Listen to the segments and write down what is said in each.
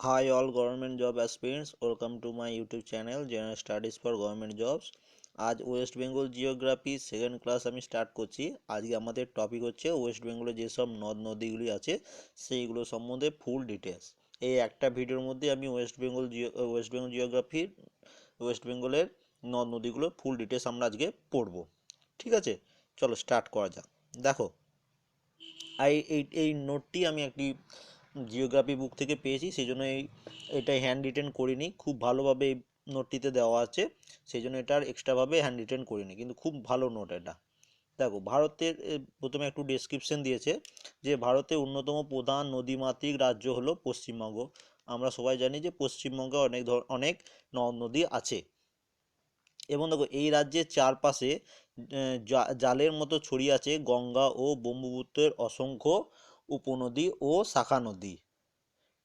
Hi all government job aspirants, welcome to my YouTube channel General Studies for Government Jobs। আজ West Bengal geography second class আমি start করছি। আজকে আমাদের topic হচ্ছে West বেঙ্গলে যেসব নদ নদীগুলি আছে সেইগুলো সম্বন্ধে ফুল ডিটেলস। এই একটা ভিডিওর মধ্যে আমি ওয়েস্ট বেঙ্গল জিওগ্রাফির ওয়েস্ট বেঙ্গলের নদ নদীগুলো ফুল ডিটেলস আমরা আজকে পড়ব। ঠিক আছে, চলো স্টার্ট করা যাক। দেখো, এই নোটটি আমি একটি জিওগ্রাফি বুক থেকে পেয়েছি, সেই জন্য এটা হ্যান্ড রিটেন করিনি। খুব ভালোভাবে এই নোটটিতে দেওয়া আছে, সেই জন্য এটা আর এক্সট্রাভাবে হ্যান্ড রিটেন করিনি, কিন্তু খুব ভালো নোট এটা। দেখো, ভারতের প্রথমে একটু ডেসক্রিপশন দিয়েছে যে ভারতের অন্যতম প্রধান নদীমাতৃক রাজ্য হলো পশ্চিমবঙ্গ। আমরা সবাই জানি যে পশ্চিমবঙ্গে অনেক নদ নদী আছে। এবং দেখো, এই রাজ্যের চারপাশে জালের মতো ছড়িয়ে আছে গঙ্গা ও ব্রহ্মপুত্রের অসংখ্য উপনদী ও শাখা নদী।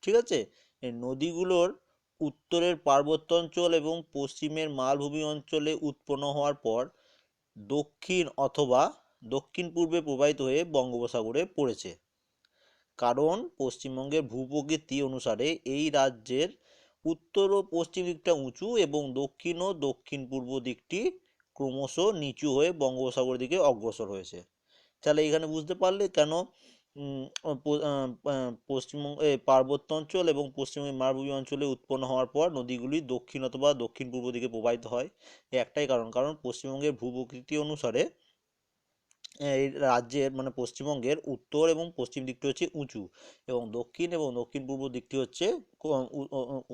ঠিক আছে, এই নদীগুলোর উত্তরের পার্বত্য অঞ্চল এবং পশ্চিমের মালভূমি অঞ্চলে উৎপন্ন হওয়ার পর দক্ষিণ পূর্বে প্রবাহিত হয়ে বঙ্গোপসাগরে পড়েছে। কারণ পশ্চিমবঙ্গের ভূপ্রকৃতি অনুসারে এই রাজ্যের উত্তর ও পশ্চিম দিকটা উঁচু এবং দক্ষিণ ও দক্ষিণ পূর্ব দিকটি ক্রমশ নিচু হয়ে বঙ্গোপসাগরের দিকে অগ্রসর হয়েছে। তাহলে এখানে বুঝতে পারলে কেন পশ্চিমবঙ্গ পার্বত্য অঞ্চল এবং পশ্চিমবঙ্গের মালভূমি অঞ্চলে উৎপন্ন হওয়ার পর নদীগুলি দক্ষিণ অথবা দক্ষিণ পূর্ব দিকে প্রবাহিত হয়। একটাই কারণ পশ্চিমবঙ্গের ভূপ্রকৃতি অনুসারে এই রাজ্যের মানে পশ্চিমবঙ্গের উত্তর এবং পশ্চিম দিকটি হচ্ছে উঁচু এবং দক্ষিণ পূর্ব দিকটি হচ্ছে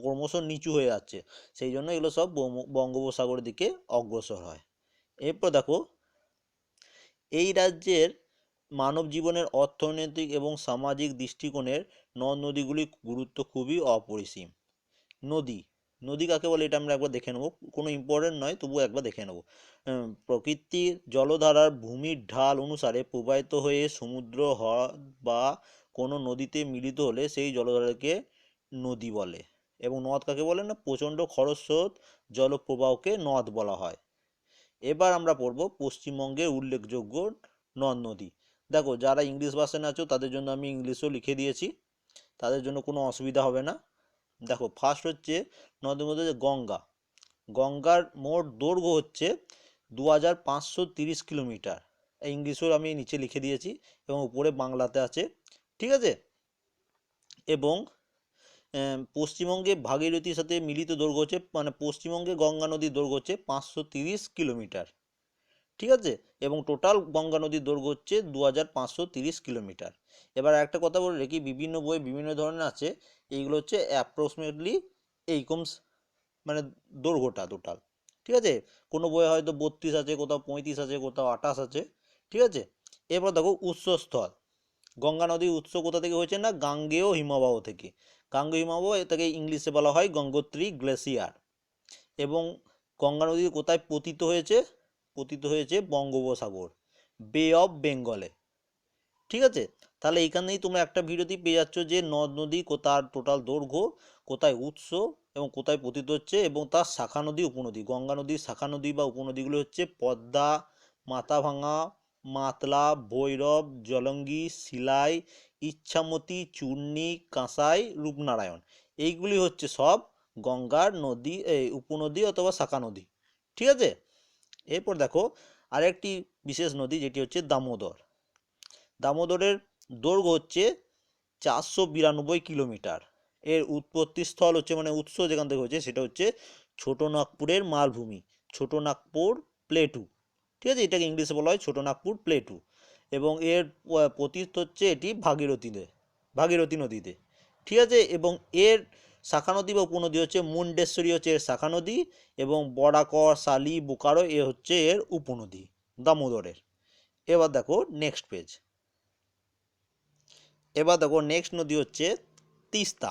ক্রমশ নিচু হয়ে যাচ্ছে। সেই জন্য এগুলো সব বঙ্গোপসাগরের দিকে অগ্রসর হয়। এরপর দেখো, এই রাজ্যের মানব জীবনের অর্থনৈতিক এবং সামাজিক দৃষ্টিকোণের নদ নদীগুলির গুরুত্ব খুবই অপরিসীম। নদী নদী কাকে বলে এটা আমরা একবার দেখে নেব, কোনো ইম্পর্টেন্ট নয়, তবুও একবার দেখে নেব। প্রকৃতির জলধারার ভূমির ঢাল অনুসারে প্রবাহিত হয়ে সমুদ্র হ্রদ বা কোনো নদীতে মিলিত হলে সেই জলধারাকে নদী বলে। এবং নদ কাকে বলে না, প্রচণ্ড খরস্রোত জলপ্রবাহকে নদ বলা হয়। এবার আমরা পড়ব পশ্চিমবঙ্গের উল্লেখযোগ্য নদ নদী। দেখো, যারা ইংলিশ ভার্সনে আছো তাদের জন্য আমি ইংলিশও লিখে দিয়েছি, তাদের জন্য কোনো অসুবিধা হবে না। দেখো, ফার্স্ট হচ্ছে নদের মধ্যে যে গঙ্গার মোট দৈর্ঘ্য হচ্ছে 2530 কিলোমিটার। ইংলিশও আমি নিচে লিখে দিয়েছি এবং উপরে বাংলাতে আছে। ঠিক আছে, এবং পশ্চিমবঙ্গে ভাগীরথীর সাথে মিলিত দৈর্ঘ্য হচ্ছে মানে পশ্চিমবঙ্গে গঙ্গা নদীর দৈর্ঘ্য হচ্ছে 530 কিলোমিটার। ঠিক আছে, এবং টোটাল গঙ্গা নদীর দৈর্ঘ্য হচ্ছে 2530 কিলোমিটার। এবার একটা কথা বলে রেখি, বিভিন্ন বই বিভিন্ন ধরনের আছে, এইগুলো হচ্ছে অ্যাপ্রক্সিমেটলি এইরকম মানে দৈর্ঘ্যটা টোটাল। ঠিক আছে, কোনো বইয়ে হয়তো 32 আছে, কোথাও 35 আছে, কোথাও 28 আছে। ঠিক আছে, এরপর দেখো উৎসস্থল। গঙ্গা নদীর উৎস কোথা থেকে হয়েছে না, গাঙ্গেয় হিমবাহ থেকে। গাঙ্গেয় হিমবাহ এটাকে ইংলিশে বলা হয় গঙ্গোত্রী গ্লেসিয়ার। এবং গঙ্গা নদী কোথায় পতিত হয়েছে বঙ্গোপসাগর, বে অফ বেঙ্গলে। ঠিক আছে, তাহলে এইখানেই তোমরা একটা ভিডিওতেই পেয়ে যাচ্ছ যে নদ নদী কোথার টোটাল দৈর্ঘ্য, কোথায় উৎস এবং কোথায় পতিত হচ্ছে, এবং তার শাখা নদী উপনদী। গঙ্গা নদীর শাখা নদী বা উপনদীগুলো হচ্ছে পদ্মা, মাথাভাঙা, মাতলা, ভৈরব, জলঙ্গি, শিলাই, ইচ্ছামতি, চূর্ণী, কাঁসাই, রূপনারায়ণ। এইগুলি হচ্ছে সব গঙ্গার নদী, উপনদী অথবা শাখা নদী। ঠিক আছে, এরপর দেখো আরেকটি বিশেষ নদী যেটি হচ্ছে দামোদর। দামোদরের দৈর্ঘ্য হচ্ছে 492 কিলোমিটার। এর উৎপত্তি স্থল হচ্ছে মানে উৎস যেখান থেকে হচ্ছে সেটা হচ্ছে ছোটনাগপুরের মালভূমি, ছোটনাগপুর প্লেটু। ঠিক আছে, এটাকে ইংলিশে বলা হয় ছোটনাগপুর প্লেটু। এবং এর পতিত হচ্ছে এটি ভাগীরথী নদীতে। ঠিক আছে, এবং এর শাখা নদী বা উপনদী হচ্ছে মুন্ডেশ্বরী হচ্ছে এর শাখা নদী, এবং বরাকর, শালি, বোকারো এ হচ্ছে এর উপনদী দামোদরের। এবার দেখো নেক্সট পেজ। নেক্সট নদী হচ্ছে তিস্তা।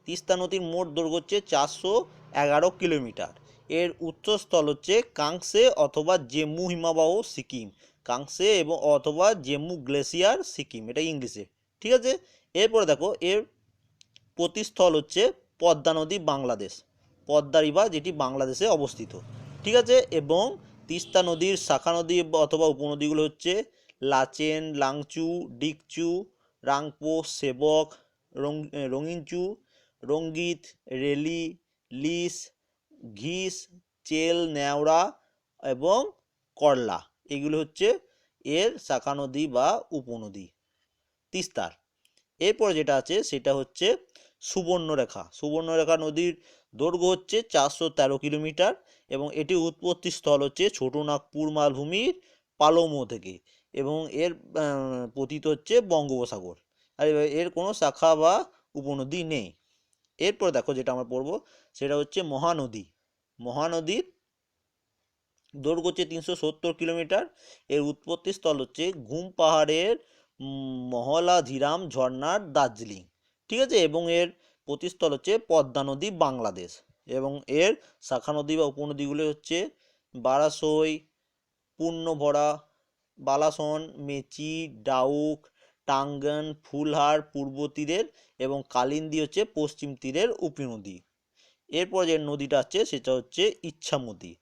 তিস্তা নদীর মোট দৈর্ঘ্য হচ্ছে 411 কিলোমিটার। এর উৎসস্থল হচ্ছে কাংসে অথবা জেমু হিমবাহ সিকিম, কাংসে এবং অথবা জেমু গ্লেসিয়ার সিকিম, এটা ইংলিশে। ঠিক আছে, এরপরে দেখো এর প্রতিস্থল হচ্ছে পদ্মা নদী বাংলাদেশ, পদ্মা রিভার যেটি বাংলাদেশে অবস্থিত। ঠিক আছে, এবং তিস্তা নদীর শাখা নদী অথবা উপনদীগুলো হচ্ছে লাচেন, লাংচু, ডিকচু, রাংপো, সেবক, রঙিনচু, রঙ্গিত, রেলি, লিস, ঘিস, চেল, নেওড়া এবং করলা, এগুলো হচ্ছে এর শাখা নদী বা উপনদী তিস্তার। এরপর যেটা আছে সেটা হচ্ছে সুবর্ণরেখা। সুবর্ণরেখা নদীর দৈর্ঘ্য হচ্ছে 413 কিলোমিটার এবং এটির উৎপত্তি স্থল হচ্ছে ছোটনাগপুর মালভূমির পালোমো থেকে এবং এর পতিত হচ্ছে বঙ্গোপসাগর। আর এর কোনো শাখা বা উপনদী নেই। এরপর দেখো যেটা আমরা পড়বো সেটা হচ্ছে মহানদী। মহানদীর দৈর্ঘ্য হচ্ছে 370 কিলোমিটার। এর উৎপত্তি স্থল হচ্ছে ঘুম পাহাড়ের মহলাধিরাম ঝর্ণার দার্জিলিং, ঠিক আছে, এবং এর প্রতিস্থল হচ্ছে পদ্মা নদী বাংলাদেশ এবং এর শাখা নদী বা উপনদীগুলি হচ্ছে বারাসই, পূর্ণভরা, বালাসন, মেচি, ডাউক, টাঙ্গন, ফুলহার পূর্ব তীরের এবং কালিন্দী হচ্ছে পশ্চিম তীরের উপনদী। এরপর যে নদীটা আছে সেটা হচ্ছে ইচ্ছামতি।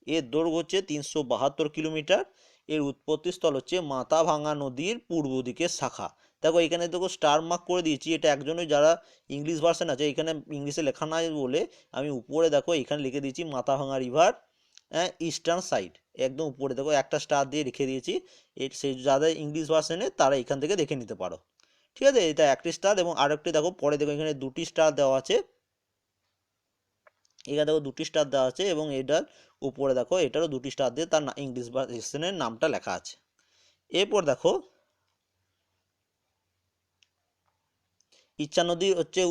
এর দৈর্ঘ্য হচ্ছে 372 কিলোমিটার। এর উৎপত্তিস্থল হচ্ছে মাথাভাঙা নদীর পূর্ব দিকের শাখা। দেখো এখানে দেখো স্টার মার্ক করে দিয়েছি, এটা একজনই যারা ইংলিশ ভার্সন আছে এখানে ইংলিশে লেখা নাই বলে আমি উপরে দেখো এখানে লিখে দিয়েছি মাথাভাঙা রিভার ইস্টার্ন সাইড, একদম উপরে দেখো একটা স্টার দিয়ে রেখে দিয়েছি। সেই যাদের ইংলিশ ভার্সনে তারা এখান থেকে দেখে নিতে পারো, ঠিক আছে। এটা একটি স্টার এবং আরেকটি দেখো পরে দেখো এখানে দুটি স্টার দেওয়া আছে, এখানে দেখো দুটি স্টার দেওয়া আছে এবং এটার উপরে দেখো এটারও দুটি স্টার দিয়ে তার ইংলিশ ভার্সনের নামটা লেখা আছে। এরপর দেখো ইচ্ছা নদী হচ্ছে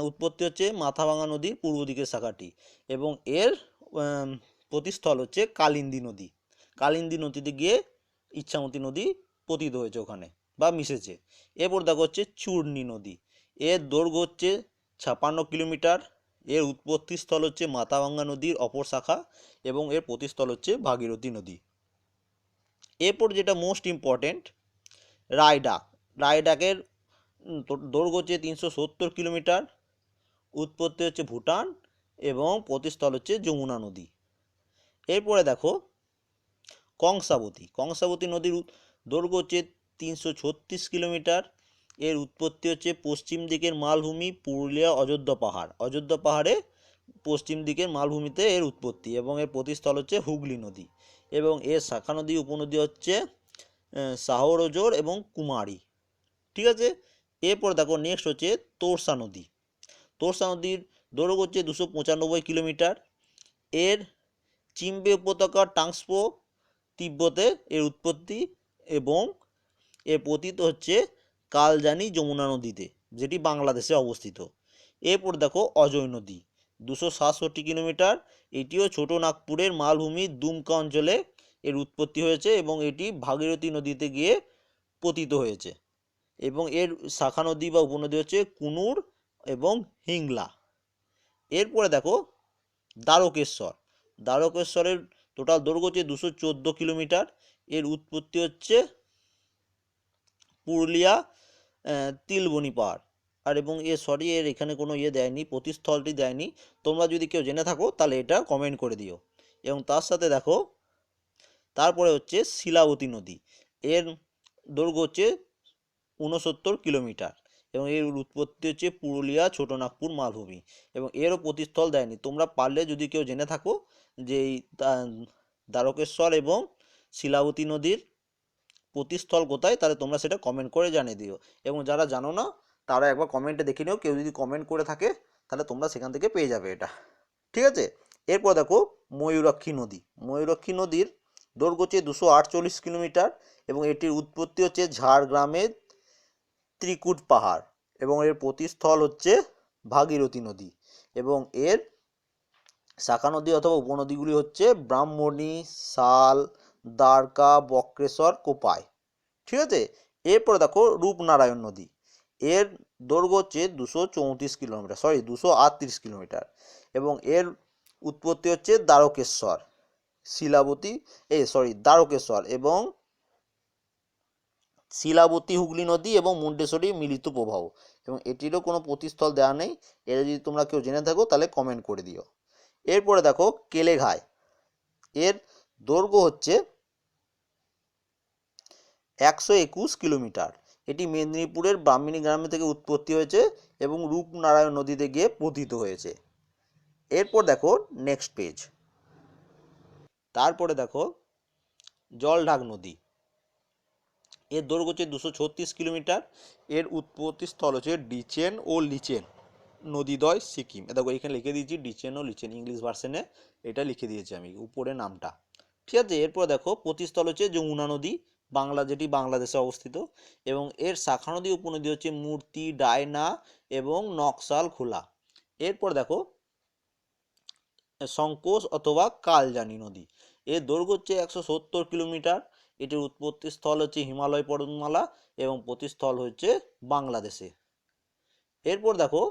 উৎপত্তি হচ্ছে মাথাভাঙা নদীর পূর্ব দিকের শাখাটি এবং এর প্রতিস্থল হচ্ছে কালিন্দী নদী। কালিন্দী নদীতে গিয়ে ইচ্ছামতি নদী পতিত হয়েছে ওখানে বা মিশেছে। এরপর দেখো হচ্ছে চূর্ণী নদী। এর দৈর্ঘ্য হচ্ছে 56 কিলোমিটার। এর উৎপত্তি স্থল হচ্ছে মাথাভাঙ্গা নদীর অপর শাখা এবং এর প্রতিস্থল হচ্ছে ভাগীরথী নদী। এরপর যেটা মোস্ট ইম্পর্টেন্ট রায়ডাক। রায়ডাকের দৈর্ঘ্য হচ্ছে 370 কিলোমিটার। উৎপত্তি হচ্ছে ভুটান এবং প্রতিস্থল হচ্ছে যমুনা নদী। এরপরে দেখো কংসাবতী। কংসাবতী নদীর দৈর্ঘ্য হচ্ছে 336 কিলোমিটার। এর উৎপত্তি হচ্ছে পশ্চিম দিকের মালভূমি পুরুলিয়া অযোধ্যা পাহাড়। অযোধ্যা পাহাড়ে পশ্চিম দিকের মালভূমিতে এর উৎপত্তি এবং এর প্রতিস্থল হচ্ছে হুগলি নদী এবং এর শাখা নদী উপনদী হচ্ছে সাহরজোর এবং কুমারী, ঠিক আছে। এরপর দেখো নেক্সট হচ্ছে তোরসা নদী। তোরসা নদীর দৈর্ঘ্য হচ্ছে 295 কিলোমিটার। এর চিম্বে উপত্যকা টাংসপো তিব্বতে এর উৎপত্তি এবং এর পতিত হচ্ছে কালজানি যমুনা নদীতে যেটি বাংলাদেশে অবস্থিত। এরপর দেখো অজয় নদী 267 কিলোমিটার। এটিও ছোট নাগপুরের মালভূমির দুমকা অঞ্চলে এর উৎপত্তি হয়েছে এবং এটি ভাগীরথী নদীতে গিয়ে পতিত হয়েছে এবং এর শাখা নদী বা উপনদী হচ্ছে কুনুর এবং হিংলা। এরপরে দেখো দ্বারকেশ্বর। দ্বারকেশ্বরের টোটাল দৈর্ঘ্য হচ্ছে 214 কিলোমিটার। এর উৎপত্তি হচ্ছে পুরুলিয়া তিলবনি পাহাড় আর এবং এর এখানে কোনো দেয়নি, প্রতিস্থলটি দেয়নি। তোমরা যদি কেউ জেনে থাকো তাহলে এটা কমেন্ট করে দিও। এবং তার সাথে দেখো তারপরে হচ্ছে শিলাবতী নদী। এর দৈর্ঘ্য হচ্ছে 69 কিলোমিটার এবং এর উৎপত্তি হচ্ছে পুরুলিয়া ছোটনাগপুর মালভূমি এবং এরও প্রতিস্থল দেয়নি। তোমরা পারলে যদি কেউ জেনে থাকো যে এই দ্বারকেশ্বর এবং শিলাবতী নদীর প্রতিস্থল কোথায় তাহলে তোমরা সেটা কমেন্ট করে জানিয়ে দিও এবং যারা জানো না তারা একবার কমেন্টে দেখে নিও, কেউ যদি কমেন্ট করে থাকে তাহলে তোমরা সেখান থেকে পেয়ে যাবে এটা, ঠিক আছে। এরপর দেখো ময়ূরাক্ষী নদী। ময়ূরাক্ষী নদীর দৈর্ঘ্য হচ্ছে 248 কিলোমিটার এবং এটির উৎপত্তি হচ্ছে ঝাড়গ্রামের ত্রিকুট পাহাড় এবং এর প্রতিস্থল হচ্ছে ভাগীরথী নদী এবং এর শাখা নদী অথবা উপনদীগুলি হচ্ছে ব্রাহ্মণী, শাল, দ্বারকা, বক্রেশ্বর, কোপাই, ঠিক আছে। এরপরে দেখো রূপনারায়ণ নদী। এর দৈর্ঘ্য হচ্ছে 238 কিলোমিটার এবং এর উৎপত্তি হচ্ছে দ্বারকেশ্বর, দ্বারকেশ্বর এবং শিলাবতী হুগলি নদী এবং মুন্ডেশ্বরী মিলিত প্রবাহ এবং এটিরও কোনো প্রতিস্থল দেওয়া নেই। এটা যদি তোমরা কেউ জেনে থাকো তাহলে কমেন্ট করে দিও। এরপরে দেখো কেলেঘাই। এর দৈর্ঘ্য হচ্ছে 121 কিলোমিটার এটি মেদিনীপুরের ব্রাহ্মণী গ্রামে থেকে উৎপত্তি হয়েছে এবং রূপনারায়ণ নদীতে গিয়ে পতিত হয়েছে। এরপর দেখো নেক্সট পেজ। তারপরে দেখো জলঢাক নদী। এর দৈর্ঘ্য হচ্ছে 236 কিলোমিটার। এর উৎপত্তি স্থল হচ্ছে ডিচেন ও লিচেন নদীদ্বয়, সিকিম। দেখো এখানে লিখে দিয়েছি ডিচেন ও লিচেন, ইংলিশ ভার্সনে এটা লিখে দিয়েছি আমি উপরে নামটা। ঠিক আছে, এরপর দেখো প্রতিস্থল হচ্ছে যমুনা নদী, যেটি বাংলাদেশে অবস্থিত, এবং এর শাখা নদী উপনদী হচ্ছে মূর্তি, ডায়না এবং নকশাল খোলা। এরপর দেখো সংকোচ অথবা কালজানি নদী। এর দৈর্ঘ্য হচ্ছে 170 কিলোমিটার। এটির উৎপত্তি স্থল হচ্ছে হিমালয় পর্বতমালা এবং প্রতিস্থল হচ্ছে বাংলাদেশে। এরপর দেখো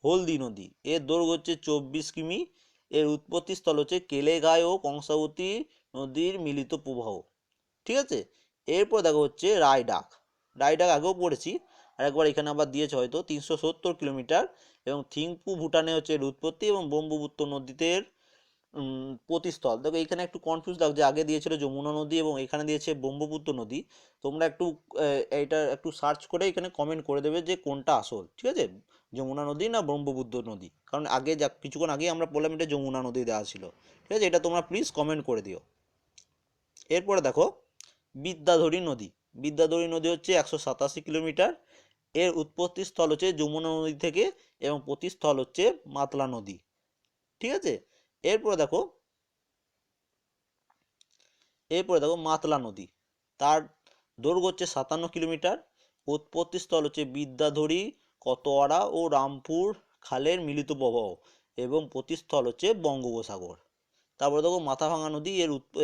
হলদি নদী। এর দৈর্ঘ্য হচ্ছে 24 কিমি। এর উৎপত্তি স্থল হচ্ছে কেলেঘাই ও কংসাবতী নদীর মিলিত প্রবাহ। ঠিক আছে, এরপর দেখো হচ্ছে রায়ডাক। রায়ডাক আগেও পড়েছি, আর একবার এখানে আবার দিয়েছে হয়তো। 370 কিলোমিটার এবং থিম্পু ভুটানে হচ্ছে এর উৎপত্তি এবং ব্রহ্মপুত্র নদীতে প্রতিস্থল। দেখো এখানে একটু কনফিউজ লাগছে, আগে দিয়েছিল যমুনা নদী এবং এখানে দিয়েছে ব্রহ্মপুত্র নদী। তোমরা একটু এইটা একটু সার্চ করে এখানে কমেন্ট করে দেবে যে কোনটা আসল। ঠিক আছে, যমুনা নদী না ব্রহ্মপুত্র নদী, কারণ আগে যা কিছুক্ষণ আগেই আমরা বললাম এটা যমুনা নদী দেওয়া ছিল। ঠিক আছে, এটা তোমরা প্লিজ কমেন্ট করে দিও। এরপরে দেখো বিদ্যাধরী নদী। বিদ্যাধরী নদী হচ্ছে 187 কিলোমিটার। এর উৎপত্তি স্থল হচ্ছে যমুনা নদী থেকে এবং প্রতিস্থল হচ্ছে মাতলা নদী। ঠিক আছে, এরপরে দেখো মাতলা নদী। তার দৈর্ঘ্য হচ্ছে 57 কিলোমিটার। উৎপত্তি স্থল হচ্ছে বিদ্যাধরী, কতোয়ারা ও রামপুর খালের মিলিত প্রবাহ এবং প্রতিস্থল হচ্ছে বঙ্গোপসাগর। তারপরে দেখো মাথাভাঙা নদী।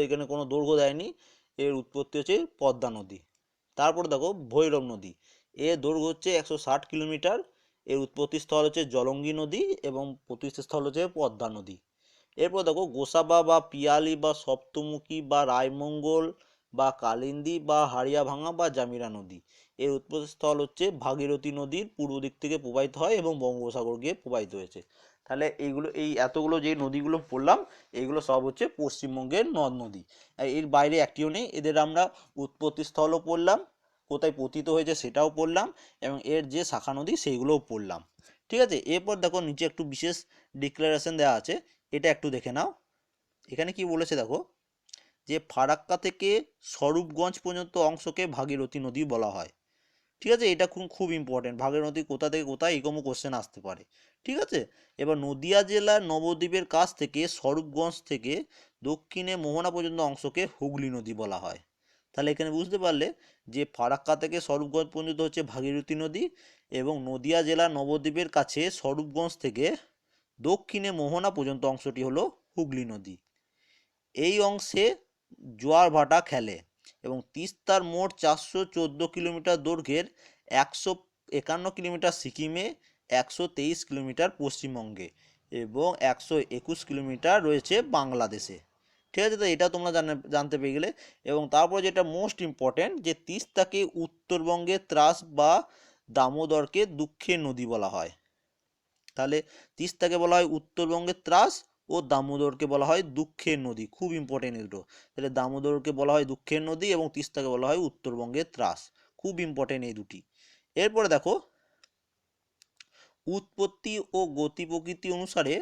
এখানে কোনো দৈর্ঘ্য দেয়নি। এর উৎপত্তি হচ্ছে পদ্মা নদী। তারপরে দেখো ভৈরব নদী। এর দৈর্ঘ্য হচ্ছে 160 কিলোমিটার। এর উৎপত্তি স্থল হচ্ছে জলঙ্গি নদী এবং প্রতিস্থল হচ্ছে পদ্মা নদী। এরপর দেখো গোসাবা বা পিয়ালি বা সপ্তমুখী বা রায়মঙ্গল বা কালিন্দী বা হাড়িয়াভাঙা বা জামিরা নদী। এর উৎপত্তিস্থল হচ্ছে ভাগীরথী নদীর পূর্ব দিক থেকে প্রবাহিত হয় এবং বঙ্গোপসাগর গিয়ে প্রবাহিত হয়েছে। তাহলে এই এতগুলো যে নদীগুলো পড়লাম, এইগুলো সব হচ্ছে পশ্চিমবঙ্গের নদ নদী। এর বাইরে একটিও নেই। এদের আমরা উৎপত্তিস্থলও পড়লাম, কোথায় পতিত হয়েছে সেটাও পড়লাম, এবং এর যে শাখা নদী সেইগুলোও পড়লাম। ঠিক আছে, এরপর দেখো নিচে একটু বিশেষ ডিক্লারেশন দেওয়া আছে, এটা একটু দেখে নাও। এখানে কি বলেছে দেখো, যে ফারাক্কা থেকে স্বরূপগঞ্জ পর্যন্ত অংশকে ভাগীরথী নদী বলা হয়। ঠিক আছে, এটা খুব ইম্পর্টেন্ট। ভাগীরথী কোথা থেকে কোথায় এরকম কোশ্চেন আসতে পারে। ঠিক আছে, এবার নদিয়া জেলার নবদ্বীপের কাছ থেকে স্বরূপগঞ্জ থেকে দক্ষিণে মোহনা পর্যন্ত অংশকে হুগলি নদী বলা হয়। তাহলে এখানে বুঝতে পারলে যে ফারাক্কা থেকে স্বরূপগঞ্জ পর্যন্ত হচ্ছে ভাগীরথী নদী, এবং নদিয়া জেলার নবদ্বীপের কাছে স্বরূপগঞ্জ থেকে দক্ষিণে মোহনা পর্যন্ত অংশটি হলো হুগলি নদী। এই অংশে জোয়ার ভাটা খেলে এবং তিস্তার মোট 414 কিলোমিটার দৈর্ঘ্যের 151 কিলোমিটার সিকিমে, 123 কিলোমিটার পশ্চিমবঙ্গে এবং 121 কিলোমিটার রয়েছে বাংলাদেশে। ঠিক আছে, তো এটা তোমরা জানতে পেরে গেলে। এবং তারপর যেটা মোস্ট ইম্পর্ট্যান্ট, যে তিস্তাকে উত্তরবঙ্গে ত্রাস বা দামোদরকে দুঃখের নদী বলা হয়। তাহলে তিস্তাকে বলা হয় উত্তরবঙ্গের ত্রাস ও দামোদরকে বলা হয় দুঃখের নদী। খুব ইম্পর্টেন্ট এগুলো। তাহলে দামোদরকে বলা হয় দুঃখের নদী এবং তিস্তাকে বলা হয় উত্তরবঙ্গের ত্রাস। খুব ইম্পর্টেন্ট এই দুটি। এরপরে দেখো উৎপত্তি ও গতি প্রকৃতি অনুসারে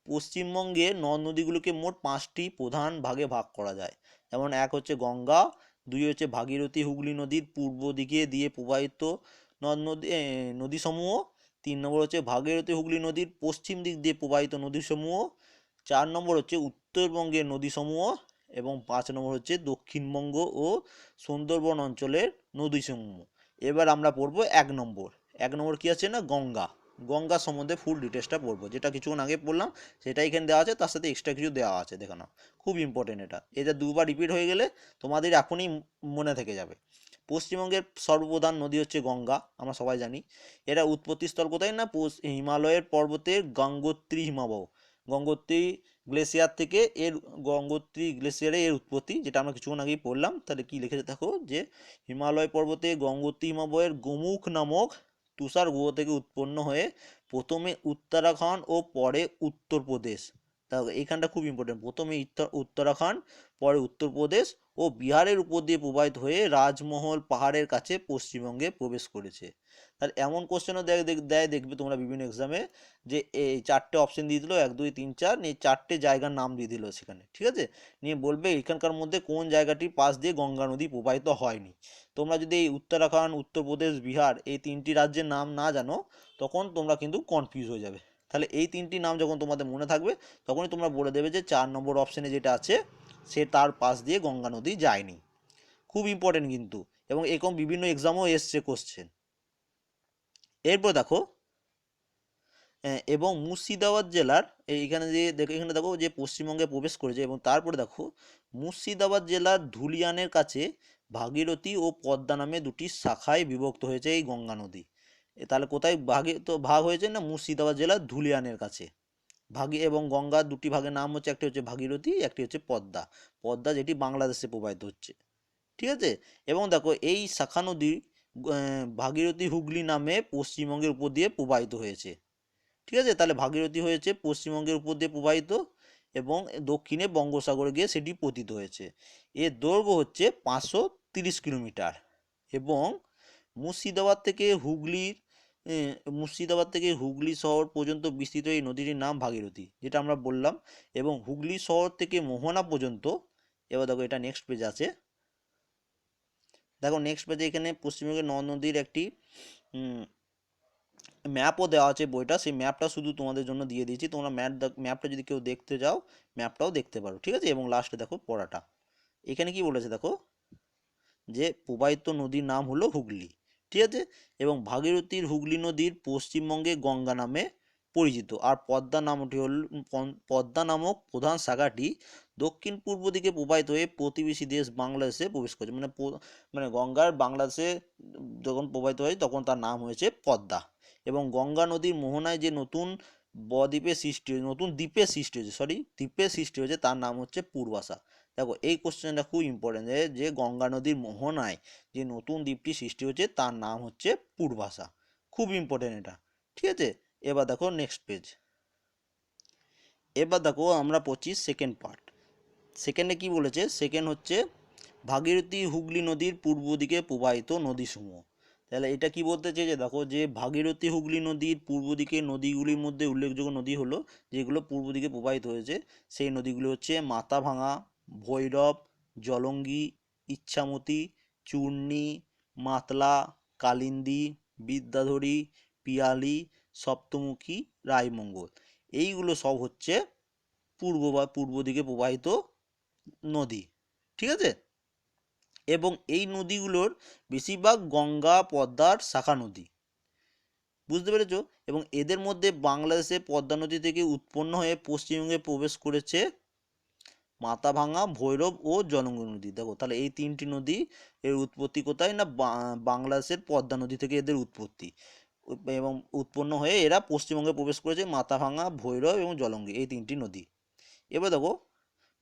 পশ্চিমবঙ্গের নদ নদীগুলোকে মোট 5টি প্রধান ভাগে ভাগ করা যায়। যেমন এক হচ্ছে গঙ্গা, দুই হচ্ছে ভাগীরথী হুগলি নদীর পূর্ব দিকে দিয়ে প্রবাহিত নদীসমূহ, 3 নম্বর হচ্ছে ভাগীরথী হুগলি নদীর পশ্চিম দিক দিয়ে প্রবাহিত নদীসমূহ, 4 নম্বর হচ্ছে উত্তরবঙ্গের নদীসমূহ, এবং 5 নম্বর হচ্ছে দক্ষিণবঙ্গ ও সুন্দরবন অঞ্চলের নদীসমূহ। এবার আমরা পড়বো 1 নম্বর। 1 নম্বর কি আছে না, গঙ্গা। গঙ্গা সম্বন্ধে ফুল ডিটেলসটা পড়বো, যেটা কিছুক্ষণ আগে পড়লাম সেটা এখানে দেওয়া আছে, তার সাথে এক্সট্রা কিছু দেওয়া আছে দেখে নাও। খুব ইম্পর্টেন্ট এটা দুবার রিপিট হয়ে গেলে তোমাদের এখনই মনে থেকে যাবে। পশ্চিমবঙ্গের সর্বপ্রধান নদী হচ্ছে গঙ্গা, আমরা সবাই জানি। এরা উৎপত্তিস্থল কোথায় না, হিমালয়ের পর্বতের গঙ্গোত্রী হিমবাহ, গঙ্গোত্রী গ্লেসিয়ার থেকে গঙ্গোত্রী গ্লেসিয়ারে এর উৎপত্তি, যেটা আমরা কিছুক্ষণ আগেই পড়লাম। তাহলে কি লিখেছে দেখো, যে হিমালয় পর্বতে গঙ্গোত্রী হিমবাহের গোমুখ নামক তুষার গুহ থেকে উৎপন্ন হয়ে প্রথমে উত্তরাখণ্ড ও পরে উত্তরপ্রদেশ, এইখানটা খুব ইম্পর্টেন্ট। প্রথমে উত্তরাখণ্ড, পরে উত্তরপ্রদেশ ও বিহারের উপর দিয়ে প্রবাহিত হয়ে রাজমহল পাহাড়ের কাছে পশ্চিমবঙ্গে প্রবেশ করেছে। তাহলে এমন কোশ্চেনও দেয় দেখবে তোমরা বিভিন্ন এক্সামে, যে এই 4টে অপশন দিয়ে দিল, 1 2 3 4 নিয়ে 4টে জায়গার নাম দিয়ে দিল সেখানে, ঠিক আছে, নিয়ে বলবে এখানকার মধ্যে কোন জায়গাটির পাশ দিয়ে গঙ্গা নদী প্রবাহিত হয়নি। তোমরা যদি এই উত্তরাখণ্ড, উত্তরপ্রদেশ, বিহার এই 3টি রাজ্যের নাম না জানো, তখন তোমরা কিন্তু কনফিউজ হয়ে যাবে। তাহলে এই 3টি নাম যখন তোমাদের মনে থাকবে, তখনই তোমরা বলে দেবে যে 4 নম্বর অপশানে যেটা আছে সে তার পাশ দিয়ে গঙ্গা নদী যায়নি। খুব ইম্পর্টেন্ট কিন্তু, এবং এরকম বিভিন্ন এক্সামও এসছে কোশ্চেন। এরপর দেখো, এবং মুর্শিদাবাদ জেলার এইখানে যে দেখো, এখানে দেখো যে পশ্চিমবঙ্গে প্রবেশ করেছে, এবং তারপরে দেখো মুর্শিদাবাদ জেলার ধুলিয়ানের কাছে ভাগীরথী ও পদ্মা নামে 2টি শাখায় বিভক্ত হয়েছে এই গঙ্গা নদী। তাহলে কোথায় ভাগ হয়েছে না, মুর্শিদাবাদ জেলার ধুলিয়ানের কাছে। এবং গঙ্গার 2টি ভাগের নাম হচ্ছে, একটি হচ্ছে ভাগীরথী, একটি হচ্ছে পদ্মা। পদ্মা যেটি বাংলাদেশে প্রবাহিত হচ্ছে, ঠিক আছে। এবং দেখো এই শাখা নদী ভাগীরথী হুগলি নামে পশ্চিমবঙ্গের উপর দিয়ে প্রবাহিত হয়েছে, ঠিক আছে। তাহলে ভাগীরথী হয়েছে পশ্চিমবঙ্গের উপর দিয়ে প্রবাহিত, এবং দক্ষিণে বঙ্গোসাগরে গিয়ে সেটি পতিত হয়েছে। এর দৈর্ঘ্য হচ্ছে 530 কিলোমিটার, এবং মুর্শিদাবাদ থেকে হুগলি শহর পর্যন্ত বিস্তৃত এই নদীটির নাম ভাগীরথী, যেটা আমরা বললাম। এবং হুগলি শহর থেকে মোহনা পর্যন্ত, এবার দেখো এটা নেক্সট পেজ আছে, দেখো নেক্সট পেজে এখানে পশ্চিমবঙ্গের নদ নদীর একটি ম্যাপও দেওয়া আছে বইটা, সেই ম্যাপটা শুধু তোমাদের জন্য দিয়ে দিয়েছি। তোমরা ম্যাপটা যদি কেউ দেখতে যাও, ম্যাপটাও দেখতে পারো, ঠিক আছে। এবং লাস্টে দেখো পড়াটা, এখানে কি বলেছে দেখো, যে প্রবাহিত নদীর নাম হলো হুগলি, ঠিক আছে। এবং ভাগীরথীর হুগলি নদীর পশ্চিমবঙ্গে গঙ্গা নামে পরিচিত। আর পদ্মা নামক প্রধান শাখাটি দক্ষিণ পূর্ব দিকে প্রবাহিত হয়ে প্রতিবেশী দেশ বাংলাদেশে প্রবেশ করেছে। মানে গঙ্গার বাংলাদেশে যখন প্রবাহিত হয় তখন তার নাম হয়েছে পদ্মা। এবং গঙ্গা নদীর মোহনায় যে নতুন দ্বীপের সৃষ্টি হয়েছে তার নাম হচ্ছে পূর্বাশা। দেখো এই কোশ্চেনটা খুব ইম্পর্টেন্ট, যে গঙ্গা নদীর মোহনায় যে নতুন দ্বীপটি সৃষ্টি হচ্ছে তার নাম হচ্ছে পূর্বাশা। খুব ইম্পর্টেন্ট এটা, ঠিক আছে। এবার দেখো নেক্সট পেজ, এবার দেখো আমরা পড়ছি সেকেন্ড পার্ট। সেকেন্ডে কি বলেছে, সেকেন্ড হচ্ছে ভাগীরথী হুগলি নদীর পূর্ব দিকে প্রবাহিত নদীসমূহ। তাহলে এটা কি বলতে চেয়েছে দেখো, যে ভাগীরথী হুগলি নদীর পূর্ব দিকে নদীগুলির মধ্যে উল্লেখযোগ্য নদী হলো, যেগুলো পূর্ব দিকে প্রবাহিত হয়েছে, সেই নদীগুলো হচ্ছে মাথাভাঙা, ভৈরব, জলঙ্গি, ইচ্ছামতি, চূর্ণী, মাতলা, কালিন্দী, বিদ্যাধরী, পিয়ালি, সপ্তমুখী, রায়মঙ্গল। এইগুলো সব হচ্ছে পূর্ব দিকে প্রবাহিত নদী, ঠিক আছে। এবং এই নদীগুলোর বেশিরভাগ গঙ্গা পদ্মার শাখা নদী, বুঝতে পেরেছো। এবং এদের মধ্যে বাংলাদেশে পদ্মা নদী থেকে উৎপন্ন হয়ে পশ্চিমবঙ্গে প্রবেশ করেছে মাথাভাঙা, ভৈরব ও জলঙ্গি নদী। দেখো তাহলে এই 3টি নদী এর উৎপত্তি কোথায় না, বাংলাদেশের পদ্মা নদী থেকে এদের উৎপত্তি, এবং উৎপন্ন হয়ে এরা পশ্চিমবঙ্গে প্রবেশ করেছে মাথাভাঙা, ভৈরব এবং জলঙ্গি, এই 3টি নদী। এবার দেখো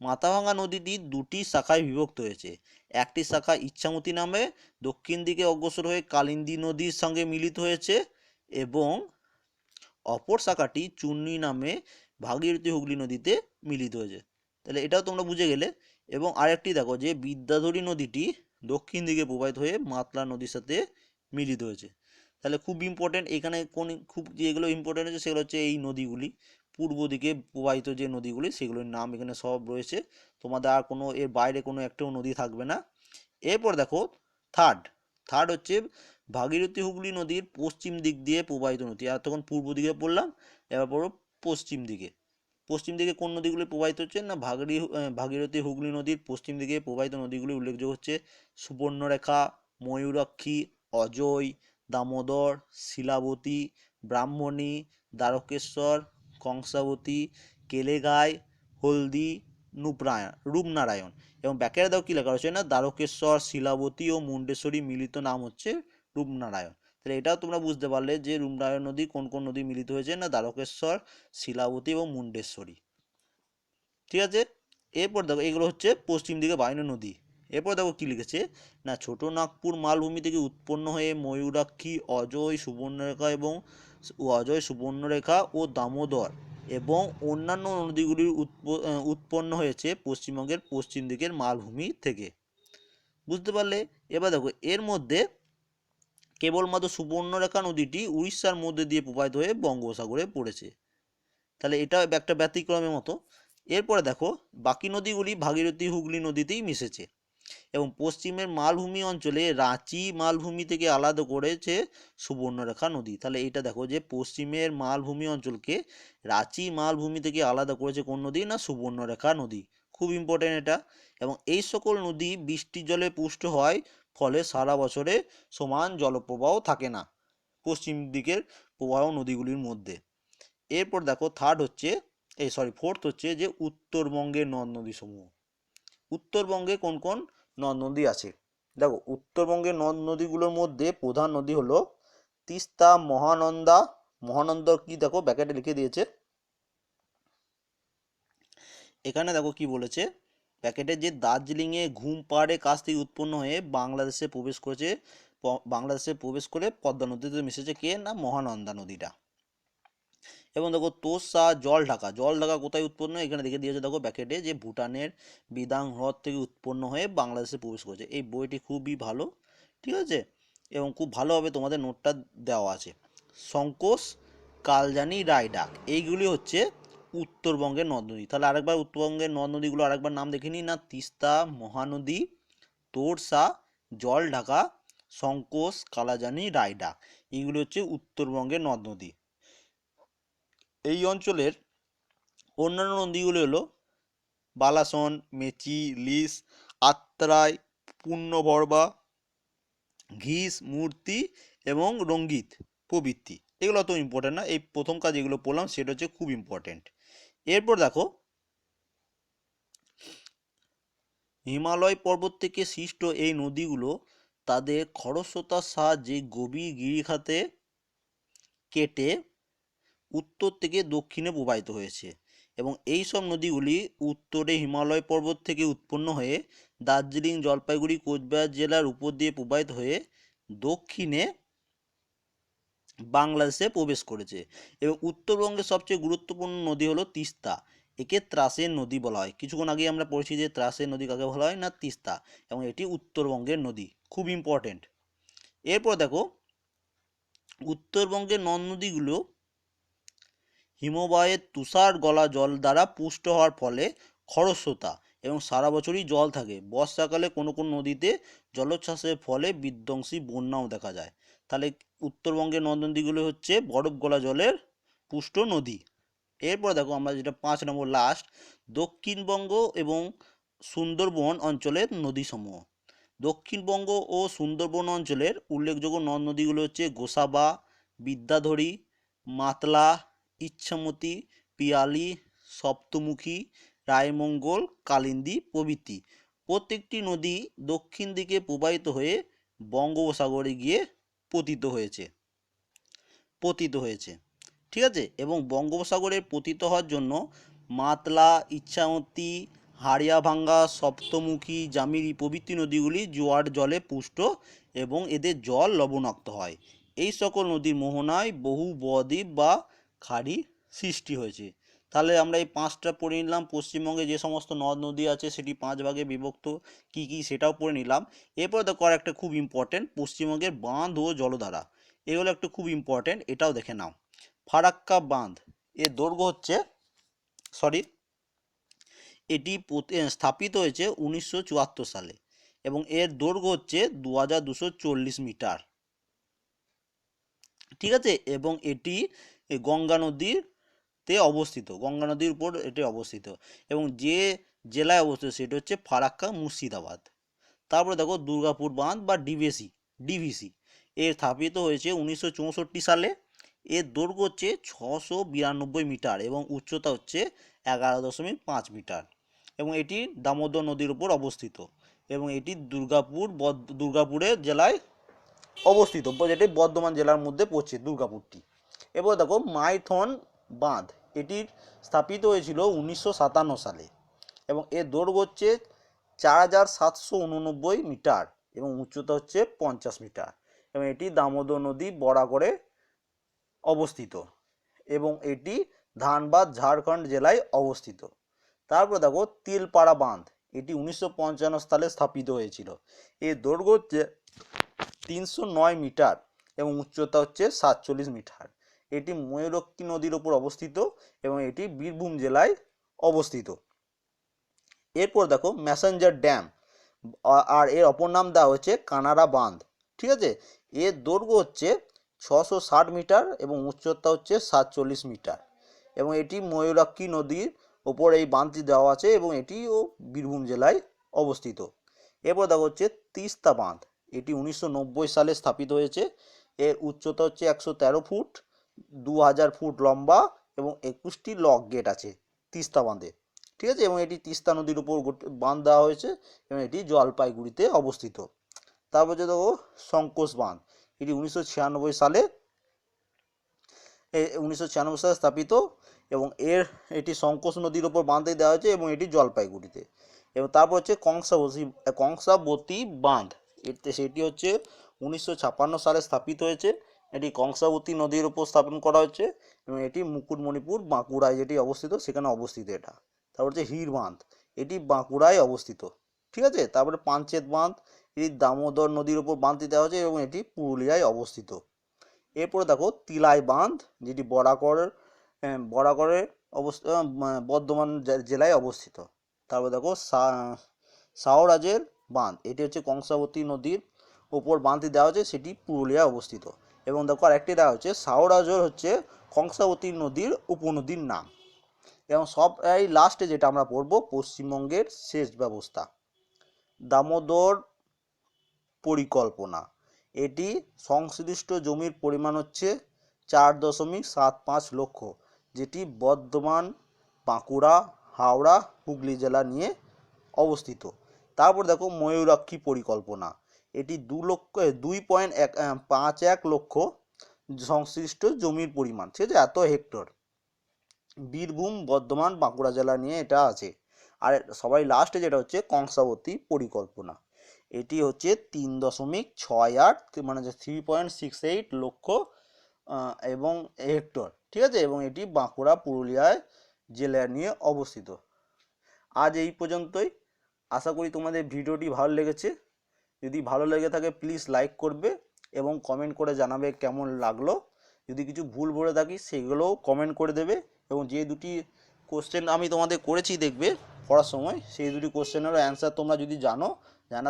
মাথাভাঙা নদীটি 2টি শাখায় বিভক্ত হয়েছে। একটি শাখা ইচ্ছামতি নামে দক্ষিণ দিকে অগ্রসর হয়ে কালিন্দী নদীর সঙ্গে মিলিত হয়েছে, এবং অপর শাখাটি চূর্ণী নামে ভাগীরথী হুগলি নদীতে মিলিত হয়েছে। তাহলে এটাও তোমরা বুঝে গেলে। এবং আরেকটি দেখো, যে বিদ্যাধরী নদীটি দক্ষিণ দিকে প্রবাহিত হয়ে মাতলা নদীর সাথে মিলিত হয়েছে। তাহলে খুব ইম্পর্টেন্ট এখানে খুব যেগুলো ইম্পর্টেন্ট হচ্ছে সেগুলো হচ্ছে এই নদীগুলি, পূর্ব দিকে প্রবাহিত যে নদীগুলি সেগুলোর নাম এখানে সব রয়েছে। তোমাদের আর কোনো এর বাইরে কোনো একটাও নদী থাকবে না। এরপর দেখো থার্ড হচ্ছে ভাগীরথী হুগলি নদীর পশ্চিম দিক দিয়ে প্রবাহিত নদী। আর তখন পূর্ব দিকে পড়লাম, এবার পড়ো পশ্চিম দিকে কোন নদীগুলি প্রবাহিত হচ্ছে না, ভাগীরথী হুগলি নদীর পশ্চিম দিকে প্রবাহিত নদীগুলি উল্লেখযোগ্য হচ্ছে সুবর্ণরেখা, ময়ূরাক্ষী, অজয়, দামোদর, শিলাবতী, ব্রাহ্মণী, দ্বারকেশ্বর, কংসাবতী, কেলেগাই, হলদি, রূপনারায়ণ। এবং ব্যাকেরা দাও কী লেখা রয়েছে না, দ্বারকেশ্বর, শিলাবতী ও মুন্ডেশ্বরী মিলিত নাম হচ্ছে রূপনারায়ণ। তাহলে এটাও তোমরা বুঝতে পারলে যে রূপনারায়ণ নদী কোন কোন নদী মিলিত হয়েছে না, দ্বারকেশ্বর, শিলাবতী এবং মুন্ডেশ্বরী, ঠিক আছে। এরপর দেখো এগুলো হচ্ছে পশ্চিম দিকে বাহিনী নদী। এরপর দেখো কি লিখেছে না, ছোট নাগপুর মালভূমি থেকে উৎপন্ন হয়ে ময়ূরাক্ষী, অজয়, সুবর্ণরেখা ও দামোদর এবং অন্যান্য নদীগুলির উৎপন্ন হয়েছে পশ্চিমবঙ্গের পশ্চিম দিকের মালভূমি থেকে। বুঝতে পারলে? এবার দেখো এর মধ্যে কেবলমাত্র সুবর্ণরেখা নদীটি উড়িষ্যার মধ্যে দিয়ে প্রবাহিত হয়ে বঙ্গোপসাগরে পড়েছে। তাহলে এটা একটা ব্যতিক্রমের মতো। এরপরে দেখো বাকি নদীগুলি ভাগীরথী হুগলি নদীতেই মিশেছে এবং পশ্চিমের মালভূমি অঞ্চলে রাঁচি মালভূমি থেকে আলাদা করেছে সুবর্ণরেখা নদী। তাহলে এটা দেখো যে পশ্চিমের মালভূমি অঞ্চলকে রাঁচি মালভূমি থেকে আলাদা করেছে কোন নদী? না সুবর্ণরেখা নদী। খুব ইম্পর্টেন্ট এটা। এবং এই সকল নদী বৃষ্টির জলে পুষ্ট হয়, ফলে সারা বছরে সমান জলপ্রবাহ থাকে না পশ্চিম দিকের প্রবাহ নদীগুলির মধ্যে। এরপর দেখো ফোর্থ হচ্ছে যে উত্তরবঙ্গের নদ নদী সমূহ। উত্তরবঙ্গে কোন কোন নদ নদী আছে? দেখো উত্তরবঙ্গের নদ নদীগুলোর মধ্যে প্রধান নদী হলো তিস্তা, মহানন্দা। মহানন্দা কি দেখো ব্যাকেটে লিখে দিয়েছে। এখানে দেখো কি বলেছে প্যাকেটে, যে দার্জিলিংয়ে ঘুম পাহাড়ের কাছ থেকে উৎপন্ন হয়ে বাংলাদেশে প্রবেশ করে পদ্মা নদীতে মিশেছে কে? না মহানন্দা নদীটা। এবং দেখো তোষা, জলঢাকা কোথায় উৎপন্ন? এখানে দেখে দিয়েছে দেখো ব্যাকেটে, যে ভুটানের বিদাং হ্রদ থেকে উৎপন্ন হয়ে বাংলাদেশে প্রবেশ করেছে। এই বইটি খুবই ভালো, ঠিক আছে, এবং খুব ভালোভাবে তোমাদের নোটটা দেওয়া আছে। সংকোষ, কালজানি, রায়ডাক, এইগুলি হচ্ছে উত্তরবঙ্গের নদ নদী। তাহলে আরেকবার উত্তরবঙ্গের নদ নদীগুলো আরেকবার নাম দেখে নিই না। তিস্তা, মহানদী, তোরসা, জলঢাকা, সংকোষ, কালাজানি, রায়ডাক, এইগুলি হচ্ছে উত্তরবঙ্গের নদ নদী। এই অঞ্চলের অন্যান্য নদীগুলি হলো বালাসন, মেচি, লিস, আত্রাই, পূর্ণবর্বা, ঘিস, মূর্তি এবং রঙ্গিত প্রভৃতি। এগুলো তো ইম্পর্টেন্ট না, এই প্রথম কাজ যেগুলো বললাম সেটা হচ্ছে খুব ইম্পর্টেন্ট। এরপর দেখো হিমালয় পর্বত থেকে সৃষ্ট এই নদীগুলো তাদের খরস্রোতার সাহায্যে গভীর গিরিখাতে কেটে উত্তর থেকে দক্ষিণে প্রবাহিত হয়েছে এবং এই সব নদীগুলি উত্তরে হিমালয় পর্বত থেকে উৎপন্ন হয়ে দার্জিলিং, জলপাইগুড়ি, কোচবিহার জেলার উপর দিয়ে প্রবাহিত হয়ে দক্ষিণে বাংলাদেশে প্রবেশ করেছে। এবং উত্তরবঙ্গের সবচেয়ে গুরুত্বপূর্ণ নদী হলো তিস্তা। একে ত্রাসের নদী বলা হয়। কিছুক্ষণ আগে আমরা পড়েছি যে ত্রাসের নদী কাকে বলা হয়? না তিস্তা। এবং এটি উত্তরবঙ্গের নদী, খুব ইম্পর্টেন্ট। এরপর দেখো উত্তরবঙ্গের নদ নদীগুলো হিমবাহের তুষার গলা জল দ্বারা পুষ্ট হওয়ার ফলে খরস্রোতা এবং সারা বছরই জল থাকে। বর্ষাকালে কোনো কোনো নদীতে জলোচ্ছ্বাসের ফলে বিধ্বংসী বন্যাও দেখা যায়। তাহলে উত্তরবঙ্গের নদ নদীগুলো হচ্ছে বরফ গলা জলের পুষ্ট নদী। এরপর দেখো আমরা যেটা 5 নম্বর লাস্ট, দক্ষিণবঙ্গ এবং সুন্দরবন অঞ্চলের নদীসমূহ। দক্ষিণবঙ্গ ও সুন্দরবন অঞ্চলের উল্লেখযোগ্য নদ নদীগুলো হচ্ছে গোসাবা, বিদ্যাধরী, মাতলা, ইচ্ছামতি, পিয়ালি, সপ্তমুখী, রায়মঙ্গল, কালিন্দী প্রভৃতি। প্রত্যেকটি নদী দক্ষিণ দিকে প্রবাহিত হয়ে বঙ্গোপসাগরে গিয়ে পতিত হয়েছে, ঠিক আছে। এবং বঙ্গোপসাগরে পতিত হওয়ার জন্য মাতলা, ইচ্ছামতি, হাড়িয়াভাঙ্গা, সপ্তমুখী, জামিরি প্রভৃতি নদীগুলি জোয়ার জলে পুষ্ট এবং এদের জল লবণাক্ত হয়। এই সকল নদীর মোহনায় বহু বদ্বীপ বা খাড়ি সৃষ্টি হয়েছে। তাহলে আমরা এই 5টা পড়ে নিলাম। পশ্চিমবঙ্গে যে সমস্ত নদ নদী আছে সেটি 5 ভাগে বিভক্ত, কি কি সেটাও পড়ে নিলাম। এরপর দেখো আর একটা খুব ইম্পর্টেন্ট, পশ্চিমবঙ্গের বাঁধ ও জলধারা, এগুলো একটু খুব ইম্পর্টেন্ট, এটাও দেখে নাও। ফারাক্কা বাঁধ, এর দৈর্ঘ্য হচ্ছে এটি স্থাপিত হয়েছে 1974 সালে এবং এর দৈর্ঘ্য হচ্ছে 2240 মিটার, ঠিক আছে। এবং এটি গঙ্গা নদীর উপর এটি অবস্থিত এবং যে জেলায় অবস্থিত সেটা হচ্ছে ফারাক্কা, মুর্শিদাবাদ। তারপরে দেখো দুর্গাপুর বাঁধ বা ডিভিসি, এর স্থাপিত হয়েছে 1964 সালে। এর দৈর্ঘ্য হচ্ছে 692 মিটার এবং উচ্চতা হচ্ছে 11.5 মিটার এবং এটি দামোদর নদীর উপর অবস্থিত এবং এটি দুর্গাপুরের জেলায় অবস্থিত, যেটি বর্ধমান জেলার মধ্যে পড়ছে দুর্গাপুরটি। এবার দেখো মাইথন বাঁধ, এটির স্থাপিত হয়েছিল 1957 সালে এবং এর দৈর্ঘ্য হচ্ছে 4789 মিটার এবং উচ্চতা হচ্ছে 50 মিটার এবং এটি দামোদর নদী বরাবরে অবস্থিত এবং এটি ধানবাদ ঝাড়খণ্ড জেলায় অবস্থিত। তারপর দেখো তিলপাড়া বাঁধ, এটি 1955 সালে স্থাপিত হয়েছিল। এর দৈর্ঘ্য হচ্ছে 309 মিটার এবং উচ্চতা হচ্ছে 47 মিটার। এটি ময়ূরক্ষী নদীর ওপর অবস্থিত এবং এটি বীরভূম জেলায় অবস্থিত। এরপর দেখো ম্যাসেঞ্জার ড্যাম, আর এর অপর নাম দেওয়া হচ্ছে কানাড়া বাঁধ। ঠিক আছে, এর দৈর্ঘ্য হচ্ছে 660 মিটার এবং উচ্চতা হচ্ছে 47 মিটার এবং এটি ময়ূরাক্ষী নদীর ওপর এই বাঁধটি দেওয়া আছে এবং এটিও বীরভূম জেলায় অবস্থিত। এরপর দেখো হচ্ছে তিস্তা বাঁধ, এটি 1990 সালে স্থাপিত হয়েছে। এর উচ্চতা হচ্ছে 113 ফুট, 2000 ফুট লম্বা এবং 21টি লক গেট আছে তিস্তা বাঁধে। ঠিক আছে, এবং এটি তিস্তা নদীর উপর বাঁধ দেওয়া হয়েছে এবং এটি জলপাইগুড়িতে অবস্থিত। তারপর হচ্ছে দেখো শঙ্কোষ বাঁধ, এটি 1996 সালে স্থাপিত এবং এটি শঙ্কোষ নদীর ওপর বাঁধে দেওয়া হয়েছে এবং এটি জলপাইগুড়িতে। এবং তারপর হচ্ছে কংসাবতী বাঁধ, সেটি হচ্ছে 1956 সালে স্থাপিত হয়েছে। এটি কংসাবতী নদীর উপর স্থাপন করা হচ্ছে এবং এটি মুকুটমণিপুর বাঁকুড়ায় যেটি অবস্থিত সেখানে অবস্থিত এটা। তারপর হচ্ছে হির বাঁধ, এটি বাঁকুড়ায় অবস্থিত। ঠিক আছে, তারপরে পাঞ্চেত বাঁধ, এটি দামোদর নদীর উপর বাঁধটি দেওয়া হয়েছে এবং এটি পুরুলিয়ায় অবস্থিত। এরপরে দেখো তিলাই বাঁধ, যেটি বরাকরের বর্ধমান জেলায় অবস্থিত। তারপর দেখো শাহরাজের বাঁধ, এটি হচ্ছে কংসাবতী নদীর ওপর বাঁধটি দেওয়া হচ্ছে, সেটি পুরুলিয়ায় অবস্থিত। এবং দেখো আরেকটি দেওয়া হচ্ছে শাহরাজর হচ্ছে কংসাবতী নদীর উপনদীর নাম। এবং সব এই লাস্টে যেটা আমরা পড়বো পশ্চিমবঙ্গের সেচ ব্যবস্থা, দামোদর পরিকল্পনা, এটি সংশ্লিষ্ট জমির পরিমাণ হচ্ছে 4.75 লক্ষ, যেটি বর্ধমান, বাঁকুড়া, হাওড়া, হুগলি জেলা নিয়ে অবস্থিত। তারপর দেখো ময়ূরাক্ষী পরিকল্পনা, এটি 2.51 লক্ষ সংশ্লিষ্ট জমির পরিমাণ, ঠিক আছে, এত হেক্টর। বীরভূম, বর্ধমান, বাঁকুড়া জেলা নিয়ে এটা আছে। আর সবাই লাস্টে যেটা হচ্ছে কংসাবতী পরিকল্পনা, এটি হচ্ছে 3.68 মানে 3.68 লক্ষ এবং হেক্টর। ঠিক আছে, এবং এটি বাঁকুড়া পুরুলিয়ায় জেলা নিয়ে অবস্থিত। আজ এই পর্যন্তই। আশা করি তোমাদের ভিডিওটি ভালো লেগেছে। যদি ভালো লেগে থাকে প্লিজ লাইক করবে এবং কমেন্ট করে জানাবে কেমন লাগলো। যদি কিছু ভুল বলে থাকি সেগুলোও কমেন্ট করে দেবে এবং যে দুটি কোশ্চেন আমি তোমাদের করেছি দেখবে পড়ার সময়, সেই দুটি কোশ্চেনেরও অ্যান্সার তোমরা যদি জানা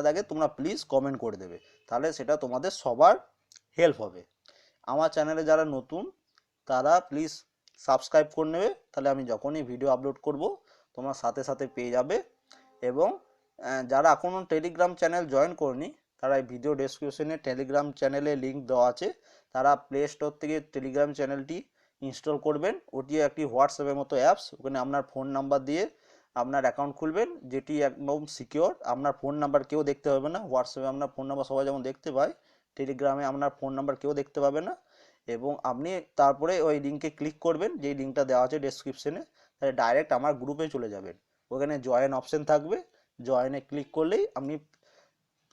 থাকে তোমরা প্লিজ কমেন্ট করে দেবে, তাহলে সেটা তোমাদের সবার হেল্প হবে। আমার চ্যানেলে যারা নতুন তারা প্লিজ সাবস্ক্রাইব করে নেবে, তাহলে আমি যখনই ভিডিও আপলোড করব তোমরা সাথে সাথে পেয়ে যাবে। এবং যারা এখনও টেলিগ্রাম চ্যানেল জয়েন করনি তারা এই ভিডিও ডেসক্রিপশনে টেলিগ্রাম চ্যানেলের লিঙ্ক দেওয়া আছে, তারা প্লে স্টোর থেকে টেলিগ্রাম চ্যানেলটি ইনস্টল করবেন। ওটি একটি হোয়াটসঅ্যাপের মতো অ্যাপস, ওখানে আপনার ফোন নাম্বার দিয়ে আপনার অ্যাকাউন্ট খুলবেন, যেটি একদম সিকিওর। আপনার ফোন নাম্বার কেউ দেখতে পাবে না। হোয়াটসঅ্যাপে আপনার ফোন নাম্বার সবাই যেমন দেখতে পায়, টেলিগ্রামে আপনার ফোন নাম্বার কেউ দেখতে পাবে না। এবং আপনি তারপরে ওই লিঙ্কে ক্লিক করবেন, যেই লিঙ্কটা দেওয়া আছে ডেসক্রিপশনে, তাহলে ডাইরেক্ট আমার গ্রুপে চলে যাবেন। ওখানে জয়েন অপশন থাকবে, জয়েনে ক্লিক করলেই আপনি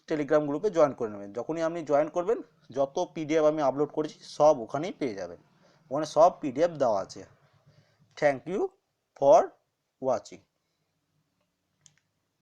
টেলিগ্রাম গ্রুপে জয়েন করে নেবেন। যখনই আপনি জয়েন করবেন যত পিডিএফ আমি আপলোড করেছি সব ওখানেই পেয়ে যাবেন, ওখানে সব পিডিএফ দেওয়া আছে। Thank you for watching.